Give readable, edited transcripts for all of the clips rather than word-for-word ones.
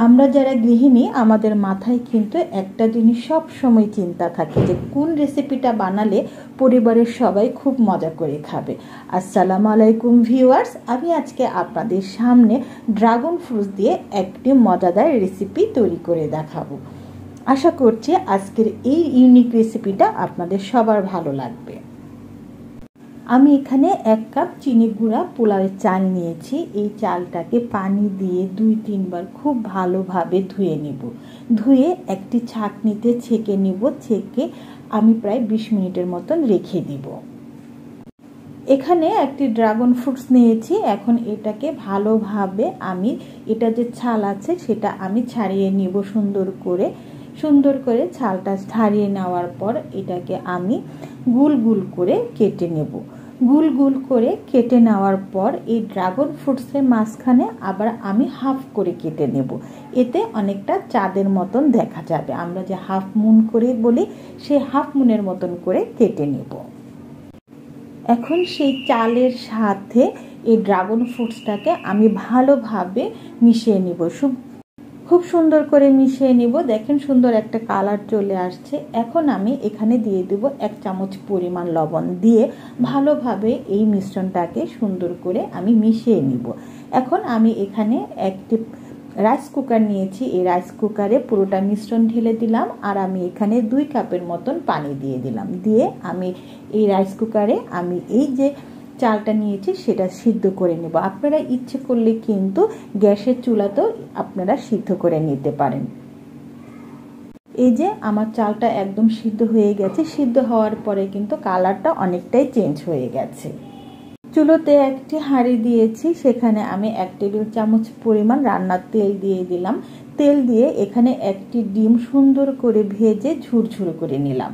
আমরা যারা গৃহিণী আমাদের মাথায় কিন্তু একটা জিনিস সব সময় চিন্তা থাকে যে কোন রেসিপিটা বানালে পরিবারের সবাই খুব মজা করে খাবে। আসসালামু আলাইকুম ভিউয়ার্স, আমি আজকে আপনাদের সামনে ড্রাগন ফ্রুট দিয়ে একটি মজাদার রেসিপি তৈরি করে দেখাবো। আশা করছি আজকের এই ইউনিক রেসিপিটা আপনাদের সবার ভালো লাগবে। আমি এখানে 1 কাপ চিনি গুঁড়া পোলাওয়ের চাল নিয়েছি। এই চালটাকে পানি দিয়ে 2-3 বার খুব ভালোভাবে ধুয়ে নেব। ধুয়ে একটি ছাঁকনিতে ছেঁকে নেব। ছেঁকে আমি প্রায় 20 মিনিটের মতন রেখে দিব। এখানে একটি ড্রাগন ফ্রুটস নিয়েছি। এখন এটাকে ভালোভাবে আমি এটা যে ছাল আছে সেটা আমি ছাড়িয়ে নেব সুন্দর করে ছালটা ছাড়িয়ে নেওয়ার পর এটাকে আমি গোল গোল করে কেটে নেব। গোল গোল করে কেটে নেওয়ার পর এই ড্রাগন ফ্রুটসের মাঝখানে আবার আমি হাফ করে কেটে নেব। এতে অনেকটা চাঁদের মতন দেখা যাবে। আমরা যে হাফ মুন করে বলি সেই হাফ মুনের মতন করে কেটে নেব। এখন সেই চালের সাথে এই ড্রাগন ফ্রুটসটাকে আমি ভালোভাবে মিশিয়ে নেব। খুব সুন্দর করে মিশিয়ে নিব। দেখেন সুন্দর একটা কালার চলে আসছে। এখন আমি এখানে দিয়ে দেব 1 চামচ পরিমাণ লবণ দিয়ে ভালোভাবে এই মিশ্রণটাকে সুন্দর করে আমি মিশিয়ে নিব। এখন আমি এখানে একটি রাইস কুকার নিয়েছি। এই রাইস কুকারে পুরোটা মিশ্রণ ঢেলে দিলাম আর আমি এখানে 2 কাপের মতন পানি দিয়ে দিলাম। দিয়ে আমি এই রাইস কুকারে আমি এই যে চালটা নিয়েছি সেটা সিদ্ধ করে নেব। আপনারা ইচ্ছে করলে কিন্তু গ্যাসের চুলাতেও আপনারা সিদ্ধ করে নিতে পারেন। এই যে আমার চালটা একদম সিদ্ধ হয়ে গেছে। সিদ্ধ হওয়ার পরে কিন্তু কালারটা অনেকটাই চেঞ্জ হয়ে গেছে। চুলোতে একটি হাঁড়ি দিয়েছি। সেখানে আমি 1 টেবিল চামচ পরিমাণ রান্নার তেল দিয়ে দিলাম। তেল দিয়ে এখানে একটি ডিম সুন্দর করে ভেজে ঝুরঝুর করে নিলাম।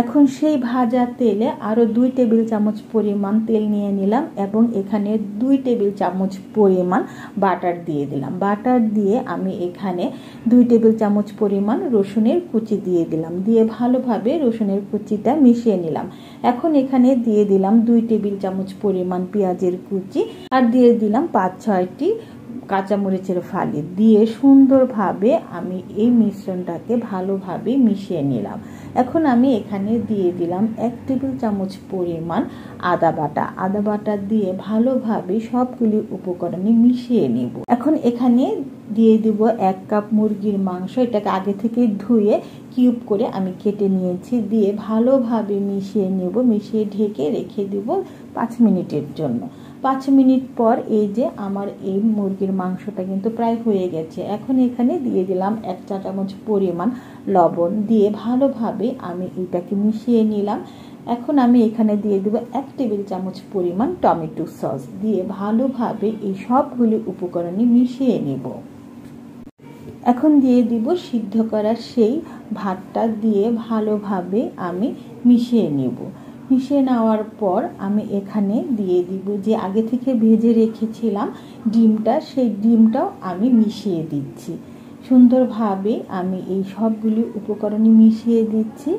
এখন সেই ভাজা তেলে আরও 2 টেবিল চামচ পরিমাণ তেল নিয়ে নিলাম এবং এখানে 2 টেবিল চামচ পরিমাণ বাটার দিয়ে দিলাম। বাটার দিয়ে আমি এখানে 2 টেবিল চামচ পরিমাণ রসুনের কুচি দিয়ে দিলাম। দিয়ে ভালোভাবে রসুনের কুচিটা মিশিয়ে নিলাম। এখন এখানে দিয়ে দিলাম 2 টেবিল চামচ পরিমাণ পেঁয়াজের কুচি আর দিয়ে দিলাম 5-6টি কাঁচামরিচের ফালি দিয়ে সুন্দরভাবে আমি এই মিশ্রণটাকে ভালোভাবে মিশিয়ে নিলাম। এখন আমি এখানে দিয়ে দিলাম 1 টেবিল চামচ পরিমাণ আদা বাটা দিয়ে ভালোভাবে সবগুলি উপকরণে মিশিয়ে নেব। এখন এখানে দিয়ে দিব 1 কাপ মুরগির মাংস। এটাকে আগে থেকে ধুয়ে কিউব করে আমি কেটে নিয়েছি। দিয়ে ভালোভাবে মিশিয়ে নেব। মিশিয়ে ঢেকে রেখে দিব 5 মিনিটের জন্য। 5 মিনিট পর এই যে আমার এই মুরগির মাংসটা কিন্তু প্রায় হয়ে গেছে। এখন এখানে দিয়ে দিলাম 1 চা চামচ পরিমাণ লবণ দিয়ে ভালোভাবে আমি এটাকে মিশিয়ে নিলাম। এখন আমি এখানে দিয়ে দেব 1 টেবিল চামচ পরিমাণ টমেটো সস দিয়ে ভালোভাবে এই সবগুলি উপকরণে মিশিয়ে নেব। এখন দিয়ে দিব সিদ্ধ করা সেই ভাতটা দিয়ে ভালোভাবে আমি মিশিয়ে নেব। মিশিয়ে নেওয়ার পর আমি এখানে দিয়ে দিব যে আগে থেকে ভেজে রেখেছিলাম ডিমটা, সেই ডিমটাও আমি মিশিয়ে দিচ্ছি। সুন্দরভাবে আমি এই সবগুলি উপকরণে মিশিয়ে দিচ্ছি।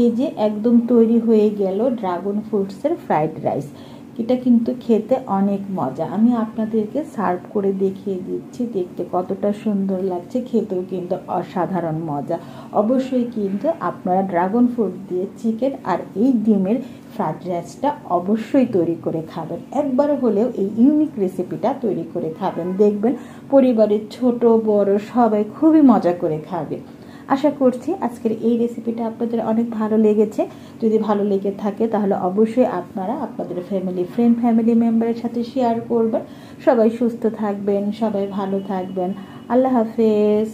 এই যে একদম তৈরি হয়ে গেল ড্রাগন ফ্রুটসের ফ্রাইড রাইস। এটা কিন্তু খেতে অনেক মজা। আমি আপনাদেরকে সার্ভ করে দেখিয়ে দিচ্ছি দেখতে কতটা সুন্দর লাগছে, খেতেও কিন্তু অসাধারণ মজা। অবশ্যই কিন্তু আপনারা ড্রাগন ফ্রুট দিয়ে চিকেন আর এই ডিমের ফ্রাইড রাইসটা অবশ্যই তৈরি করে খাবেন। একবার হলেও এই ইউনিক রেসিপিটা তৈরি করে খাবেন, দেখবেন পরিবারের ছোট বড় সবাই খুবই মজা করে খাবে। আশা করছি আজকের এই রেসিপিটা আপনাদের অনেক ভালো লেগেছে। যদি ভালো লেগে থাকে তাহলে অবশ্যই আপনারা আপনাদের ফ্যামিলি মেম্বারের সাথে শেয়ার করবেন। সবাই সুস্থ থাকবেন, সবাই ভালো থাকবেন। আল্লাহ হাফেজ।